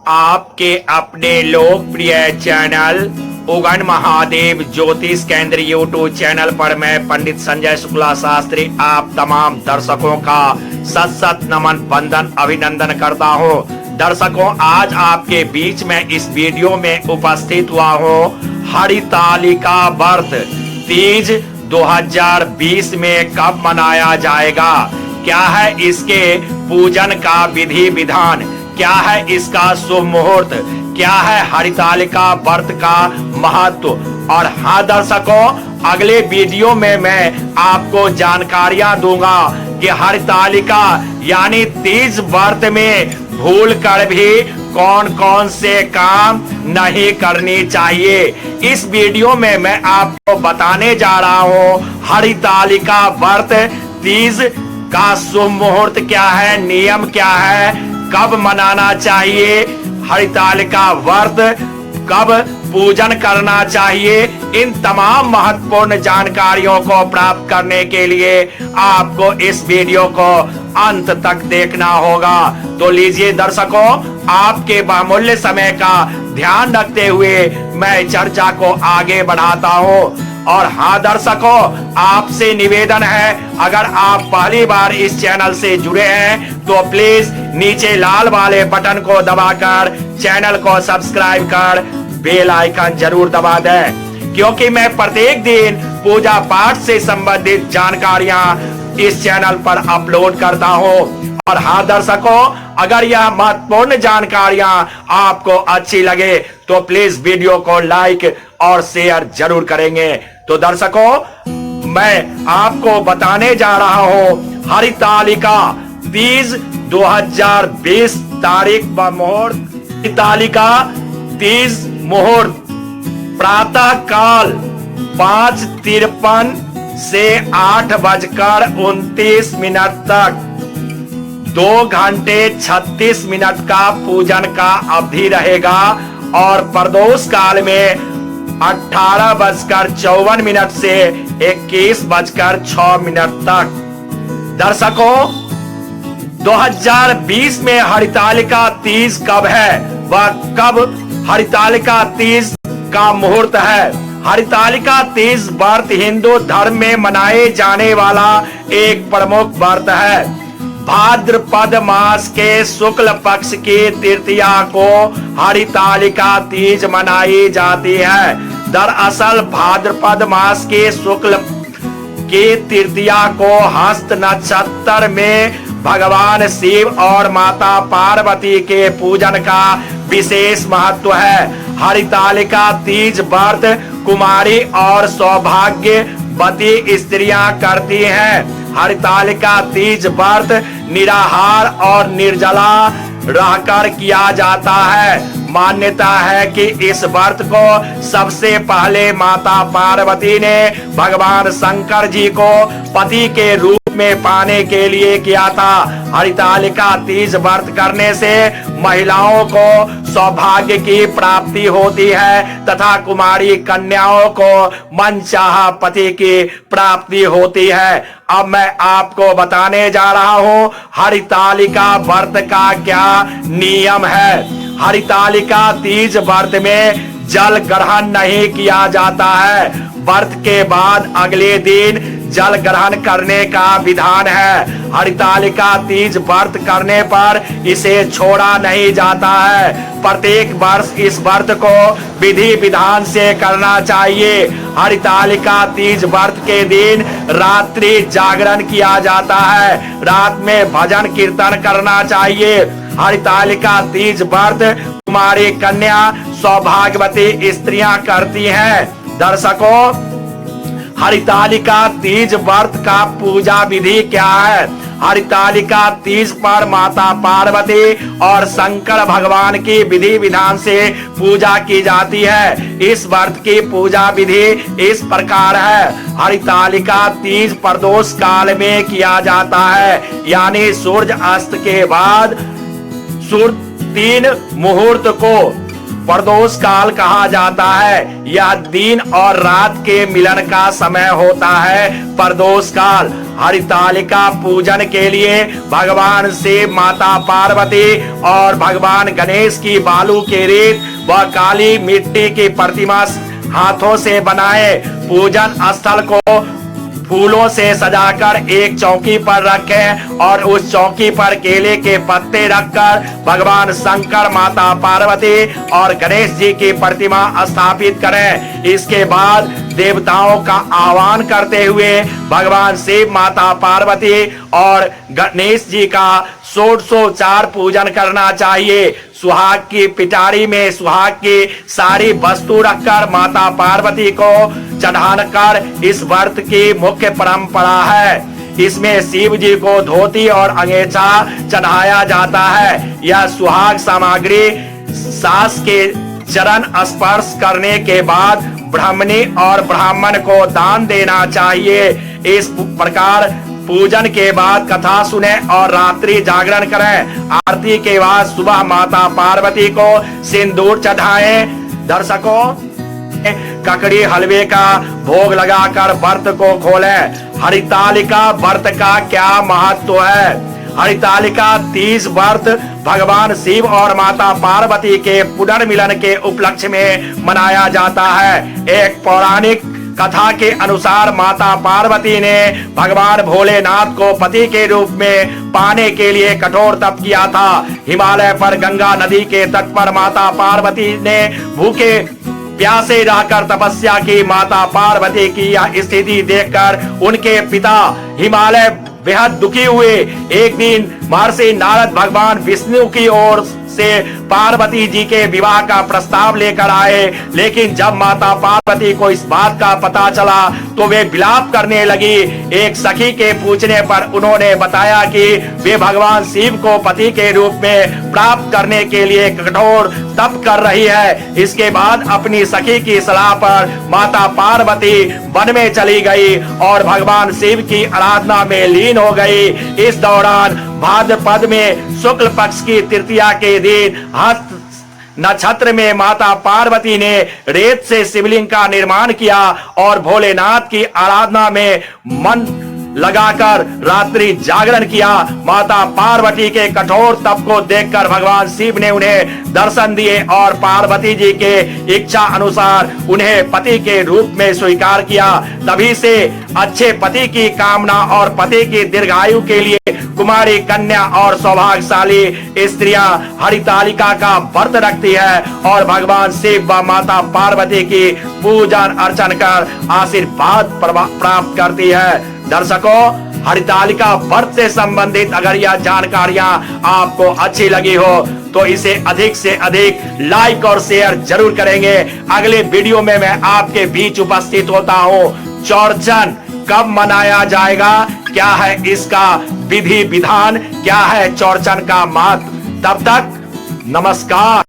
आपके अपने लोकप्रिय चैनल उगन महादेव ज्योतिष केंद्र यूट्यूब चैनल पर मैं पंडित संजय शुक्ला शास्त्री आप तमाम दर्शकों का सत सत नमन वंदन अभिनंदन करता हूँ। दर्शकों, आज आपके बीच में इस वीडियो में उपस्थित हुआ हूँ। हरितालिका व्रत तीज 2020 में कब मनाया जाएगा, क्या है इसके पूजन का विधि विधान, क्या है इसका शुभ मुहूर्त, क्या है हरितालिका व्रत का महत्व। और हाँ दर्शकों, अगले वीडियो में मैं आपको जानकारियां दूंगा कि हरितालिका यानी तीज व्रत में भूल कर भी कौन कौन से काम नहीं करनी चाहिए। इस वीडियो में मैं आपको बताने जा रहा हूँ हरितालिका व्रत तीज का शुभ मुहूर्त क्या है, नियम क्या है, कब मनाना चाहिए, हरितालिका व्रत कब पूजन करना चाहिए। इन तमाम महत्वपूर्ण जानकारियों को प्राप्त करने के लिए आपको इस वीडियो को अंत तक देखना होगा। तो लीजिए दर्शकों, आपके बहुमूल्य समय का ध्यान रखते हुए मैं चर्चा को आगे बढ़ाता हूँ। और हाँ दर्शकों, आपसे निवेदन है, अगर आप पहली बार इस चैनल से जुड़े हैं तो प्लीज नीचे लाल वाले बटन को दबाकर चैनल को सब्सक्राइब कर बेल आइकन जरूर दबा दें, क्योंकि मैं प्रत्येक दिन पूजा पाठ से संबंधित जानकारियां इस चैनल पर अपलोड करता हूं। और हाँ दर्शकों, अगर यह महत्वपूर्ण जानकारियां आपको अच्छी लगे तो प्लीज वीडियो को लाइक और शेयर जरूर करेंगे। तो दर्शकों, मैं आपको बताने जा रहा हूं हरितालिका तीज 2020 तारीख व मुहूर्त। हरितालिका तीज मुहूर्त प्रातः काल 5:53 से 8:29 तक 2 घंटे 36 मिनट का पूजन का अवधि रहेगा। और प्रदोष काल में 18:54 से 21:06 तक। दर्शकों, 2020 में हरितालिका तीज कब है व कब हरितालिका तीज का मुहूर्त है। हरितालिका तीज व्रत हिंदू धर्म में मनाए जाने वाला एक प्रमुख व्रत है। भाद्रपद मास के शुक्ल पक्ष की तृतीया को हरितालिका तीज मनाई जाती है। दरअसल भाद्रपद मास के शुक्ल की तृतीया को हस्त नक्षत्र में भगवान शिव और माता पार्वती के पूजन का विशेष महत्व है। हरितालिका तीज व्रत कुमारी और सौभाग्यवती स्त्रियां करती हैं। हरितालिका तीज व्रत निराहार और निर्जला रहकर किया जाता है। मान्यता है कि इस व्रत को सबसे पहले माता पार्वती ने भगवान शंकर जी को पति के रूप में पाने के लिए किया था। हरितालिका तीज व्रत करने से महिलाओं को सौभाग्य की प्राप्ति होती है तथा कुमारी कन्याओं को मनचाहा पति की प्राप्ति होती है। अब मैं आपको बताने जा रहा हूँ हरितालिका व्रत का क्या नियम है। हरितालिका तीज व्रत में जल ग्रहण नहीं किया जाता है। व्रत के बाद अगले दिन जल ग्रहण करने का विधान है। हरितालिका तीज व्रत करने पर इसे छोड़ा नहीं जाता है। प्रत्येक वर्ष इस व्रत को विधि विधान से करना चाहिए। हरितालिका तीज व्रत के दिन रात्रि जागरण किया जाता है। रात में भजन कीर्तन करना चाहिए। हरितालिका तीज व्रत कुमारी कन्या सौभाग्यवती स्त्रियां करती हैं। दर्शकों, हरितालिका तीज व्रत का पूजा विधि क्या है। हरितालिका तीज पर माता पार्वती और शंकर भगवान की विधि विधान से पूजा की जाती है। इस व्रत की पूजा विधि इस प्रकार है। हरितालिका तीज प्रदोष काल में किया जाता है, यानी सूर्य अस्त के बाद सूर्य 3 मुहूर्त को प्रदोष काल कहा जाता है। यह दिन और रात के मिलन का समय होता है। प्रदोष काल हरितालिका पूजन के लिए भगवान शिव, माता पार्वती और भगवान गणेश की बालू के रेत व काली मिट्टी की प्रतिमा हाथों से बनाए पूजन स्थल को फूलों से सजाकर एक चौकी पर रखें और उस चौकी पर केले के पत्ते रखकर भगवान शंकर, माता पार्वती और गणेश जी की प्रतिमा स्थापित करें। इसके बाद देवताओं का आह्वान करते हुए भगवान शिव, माता पार्वती और गणेश जी का षोडशोपचार पूजन करना चाहिए। सुहाग की पिटारी में सुहाग की सारी वस्तु रखकर माता पार्वती को चढ़ाकर इस व्रत की मुख्य परंपरा है। इसमें शिव जी को धोती और अंगेछा चढ़ाया जाता है। यह सुहाग सामग्री सास के चरण स्पर्श करने के बाद ब्राह्मणी और ब्राह्मण को दान देना चाहिए। इस प्रकार पूजन के बाद कथा सुने और रात्रि जागरण करें। आरती के बाद सुबह माता पार्वती को सिंदूर चढ़ाएं। दर्शकों, ककड़ी हलवे का भोग लगाकर व्रत को खोलें। हरितालिका व्रत का क्या महत्व है? हरितालिका तीज व्रत भगवान शिव और माता पार्वती के पुनर्मिलन के उपलक्ष्य में मनाया जाता है। एक पौराणिक कथा के अनुसार माता पार्वती ने भगवान भोलेनाथ को पति के रूप में पाने के लिए कठोर तप किया था। हिमालय पर गंगा नदी के तट पर माता पार्वती ने भूखे प्यासे रहकर तपस्या की। माता पार्वती की यह स्थिति देखकर उनके पिता हिमालय बेहद दुखी हुए। एक दिन महर्षि नारद भगवान विष्णु की ओर से पार्वती जी के विवाह का प्रस्ताव लेकर आए, लेकिन जब माता पार्वती को इस बात का पता चला तो वे विलाप करने लगी। एक सखी के पूछने पर उन्होंने बताया कि वे भगवान शिव को पति के रूप में प्राप्त करने के लिए कठोर तप कर रही है। इसके बाद अपनी सखी की सलाह पर माता पार्वती वन में चली गई और भगवान शिव की आराधना में लीन हो गई। इस दौरान भाद्रपद में शुक्ल पक्ष की तृतीया के दिन हस्त नक्षत्र में माता पार्वती ने रेत से शिवलिंग का निर्माण किया और भोलेनाथ की आराधना में मन लगाकर रात्रि जागरण किया। माता पार्वती के कठोर तप को देखकर भगवान शिव ने उन्हें दर्शन दिए और पार्वती जी के इच्छा अनुसार उन्हें पति के रूप में स्वीकार किया। तभी से अच्छे पति की कामना और पति की दीर्घायु के लिए कुमारी, कन्या और सौभाग्यशाली स्त्रियां हरितालिका का व्रत रखती है और भगवान शिव व माता पार्वती की पूजन अर्चन कर आशीर्वाद प्राप्त करती है। दर्शकों, हरितालिका व्रत से संबंधित अगर यह जानकारियां आपको अच्छी लगी हो तो इसे अधिक से अधिक लाइक और शेयर जरूर करेंगे। अगले वीडियो में मैं आपके बीच उपस्थित होता हूं। चौरचन कब मनाया जाएगा, क्या है इसका विधि विधान, क्या है चौरचन का महत्व। तब तक नमस्कार।